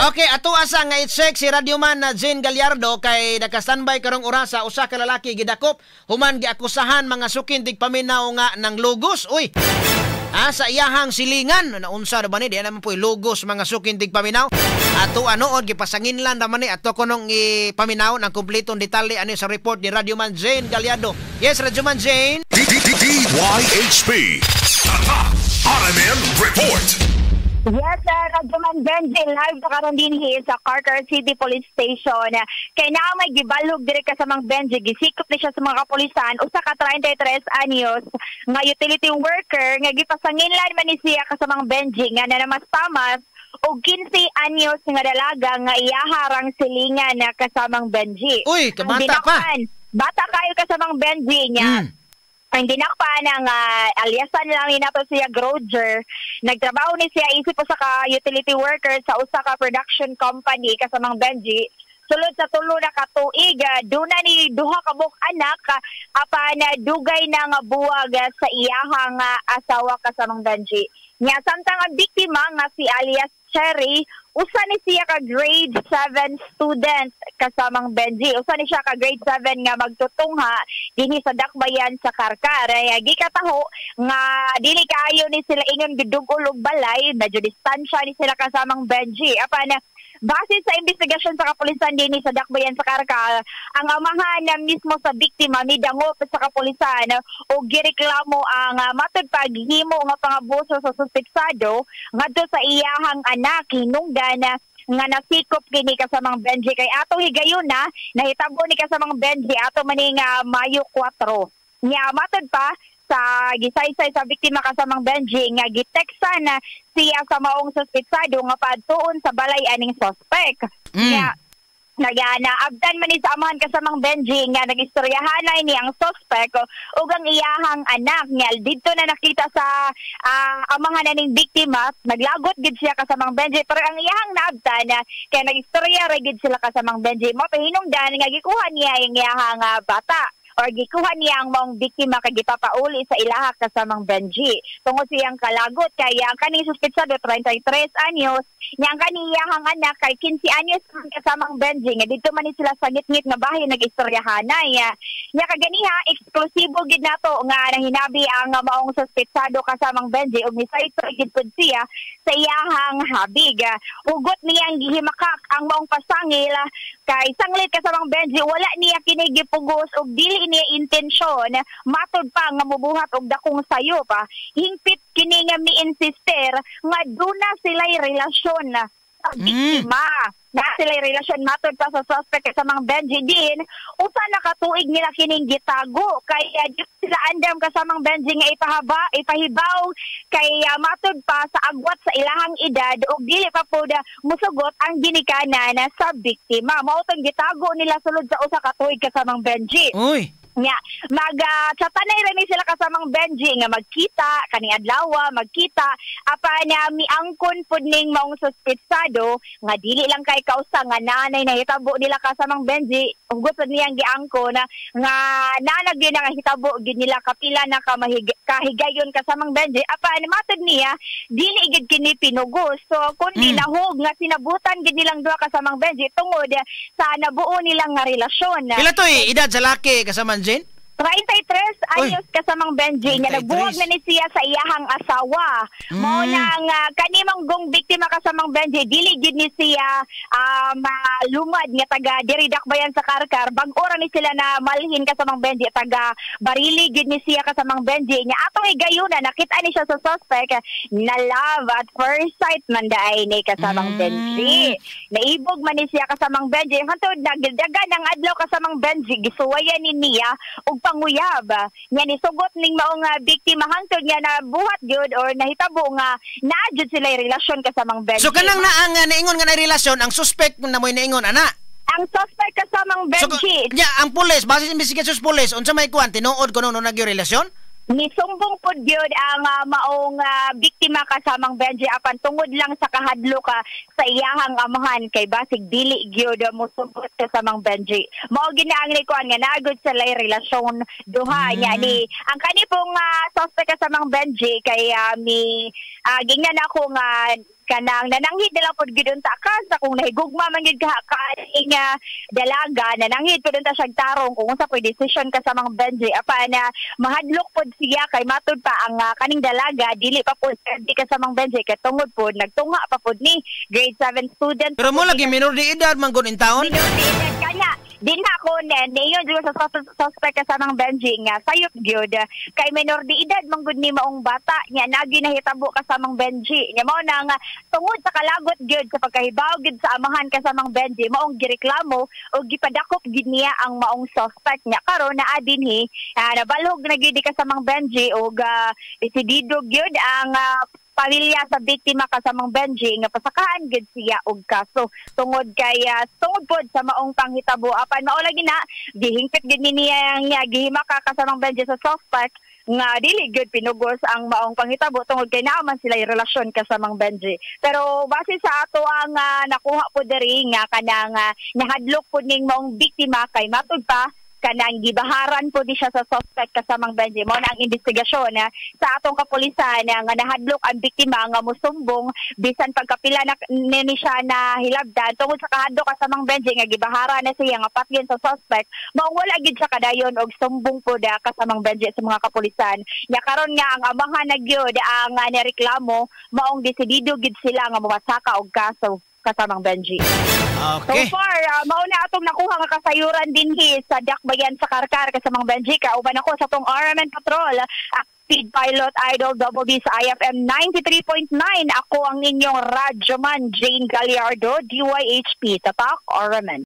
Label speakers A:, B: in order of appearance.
A: Okay, ato asa nga i-check si Radyoman na Jane Gallardo kay naka-standby karong orasa usa ka lalaki gidakop human giakusahan mga sukintig paminaw nga ng lugos. Uy. Sa iyahang silingan naunsa na ba ni di naman po lugos mga sukintig paminaw. Ato anood gipasangin lang naman ni ato kunong ipaminaw ng kumpletong detalye ano sa report ni Radyoman Jane Gallardo. Yes, Radyoman Jane.
B: DYHP RMN Report.
C: Yes, Radyoman Benji, live na karon din sa Carter City Police Station. Kay na may gibalhog dire kasamang Benji, gisikop ni siya sa mga kapulisan, usa ka 33 anyos nga utility worker nga gipasanginlan man ni siya kasamang Benji nga nanamas-tamas og 15 anyos nga dalaga nga iyaharang silingan na kasamang Benji.
A: Uy, kabata pa.
C: Bata kayo kasamang Benji niya. Ang dinakpan ng aliasan lang ni nato siya Groger. Nagtrabaho ni siya isip po sa utility worker sa usa ka production company kasamang Benji. Sulod sa tulo na katuig, duna ni duha ka buok anak apan dugay na nga buwag sa iyahang asawa kasamang Benji. Nya samtang ang biktima nga si alias Cherry, usa ni siya ka grade 7 student kasamang Benji. Usa ni siya ka grade 7 nga magtutungha dinhi sa dakbayan sa Karkar. Gikataho nga dili kaayo ni sila ingon gidugol og balay, medyo distansya ni sila kasamang Benji. Apan base sa investigasyon sa kapulisan dinhi sa dakbayan sa Karkar, ang amahan na mismo sa biktima midangop sa kapulisan o gireklamo ang matod paghimo nga pangabuso sa suspetsado ngadto sa iyahang anak hinungdan nga nasikop kini kasamang Benji. Kay ato higayon na nahitabo ni kasamang Benji ato maning Mayo 4. Nya matod pa sa gisaysay sa biktima kasamang Benji nga giteksan na siya sa maong suspetsado nga padtuon sa balay aning suspect. Nga naabdan man ni sa amahan kasamang Benji nga nagistoryahanay ni ang suspect ug ang iyahang anak nga didto na nakita sa amahan ning biktima, naglagot gid siya kasamang Benji pero ang iyahang naabdan kay nagistorya ra gid sila kasamang Benji mo pahinungdan nga gikuha niya ang iyahang bata or gikuha niya ang maong biktima kay gipapauli sa ilaha kasamang Benji. Tungod siyang kalagot kay ang kaning suspetsado 33 anyos, nya ang kaniyang anak kay 15 anyos kasamang Benji nga dito man ni sila sa ngit-ngit nga bahin nagistoryahanay. Nya kaganiha eksklusibo gid nato nga nahinabi ang maong suspetsado kasamang Benji ug misayto gid pud siya sa iyahang habig. Ugot niyang gihimakak ang maong pasangil kay sanglit kasamang Benji wala niya kini gipugos ug dili niya intensyon matod pa nga mubuhat og dakong sayo pa hingpit kini nga mi-insister nga duna sila'y relasyon sa biktima. Na sila'y relasyon matod pa sa suspect sa mga Benji din usa na katuig nila kining gitago kaya sila andam kasamang Benji nga ipahibaw kay matod pa sa agwat sa ilahang edad ug dili pa pud musugot ang ginikanan sa biktima. Mao tong gitago nila sulod sa usa ka tuig kasamang Benji.
A: Uy.
C: Nya satanay ra ni sila kasamang Benji nga magkita kani adlaw magkita apan miangkon pud ning maong suspetsado nga dili lang kay kausa nga nanay nahitabo nila kasamang Benji ug gud niyang giangkon nga nanag din nga hitabo gid nila kapila na kahigayon kasamang Benji apan matod niya dili gid kini pinugos so kundi nahog nga sinabutan gid nilang duha kasamang Benji tungod sa nabuo nilang nga relasyon.
A: Pila to edad sa laki kasamang Jane?
C: 33 anyos kasamang Benji nga nagbuwag na ni siya sa iyahang asawa. Mao nang kanimang gong biktima kasamang Benji dili gid ni siya lumad nga taga diri dakbayan sa Karkar bag ora ni sila na malhin kasamang Benji taga Barili gid ni siya kasamang Benji nya atong higayuna nakita ni siya sa suspect na love at first sight man daay ni kasamang Benji. Naibog man ni siya kasamang Benji hantod nagdagan ang adlaw kasamang Benji gisuwayan ni niya ug panguyab nya ni sugot ning maong biktima hangtod nga nabuhat gyud or nahitabo nga naa jud sila relasyon kasamang Benji.
A: So kanang naa nga naingon nga na relasyon ang suspect na moy naingon ana.
C: Ang suspect kasamang Benji.
A: So, ang pulis base sa investigasyon sa pulis unsa may kuan tinuod kuno nagyo relasyon?
C: Nisumbong po gyud ang maong biktima kasamang Benji apan tungod lang sa kahadlo ka sa iyahang amahan kay basig dili gyud mo sumbot kasamang Benji. Mao ginaang ni kuan nga nagud sa lay relasyon duha nya ni ang kani pong suspect kasamang Benji kay gingnan ako nga kanang nananghid na lang pod gid unta ka sa kung nahigugma man gid ka kaing dalaga nananghid pod unta siya tarong kung unsa poy decision ka sa mga Benji apa na mahadlok pod siya kay matud pa ang kaning dalaga dili pa pod di ka sa mga Benji kay tungod pod nagtunga pa pod ni grade 7 student.
A: Pero mo lagi minor de edad man gud in taon.
C: Minor de edad kanya din ako niyon jud sa suspect ka sa mga Benji nga sayop gyud kay minor de edad man gud ni maong bata nya nagi nahitabo ka sa mga Benji nya mao nang tungod sa kalagot gyud sa pagkahibaw gyud sa amahan ka sa mga Benji maong gireklamo o gipadakop gid niya ang maong suspect nya karon naa dinhi nabalhog na gyud ka sa mga Benji og desidido gyud ang pamilya sa biktima ka sa mga Benji nga pasakaan gid siya og kaso tungod kay tungod pod sa maong panghitabo apan mao lagi na gihingpit gid niya nga gihima ka sa mga Benji sa suspect nga dili gyud pinugos ang maong panghitabo tungod kay naa man sila relasyon ka sa mga Benji. Pero base sa ato ang nakuha po diri nga kanang nahadlok po ning maong biktima kay matud pa kanang gibaharan po di siya sa suspect kasamang Benji mo na ang investigasyon sa atong kapulisan nga nahadlok ang biktima nga musumbong bisan pagkapila na ni siya na hilabdan tungod sa kahadlok kasamang Benji nga gibaharan na siya nga patyon sa suspect mao wala gid siya kadayon og sumbong po da kasamang Benji sa mga kapulisan nya karon nga ang amahan na gyud ang nireklamo maong desidido gid sila nga mawasaka og kaso kasamang Benji.
A: Okay.
C: So far, mauna atong nakuha nga kasayuran dinhi sa Dakbayan sa Karkar kasamang Benji. Kauban ako sa tong RMN Patrol. Speed Pilot Idol Double D sa IFM 93.9. Ako ang inyong radyoman Jane Gallardo, DYHP, Tatak, RMN.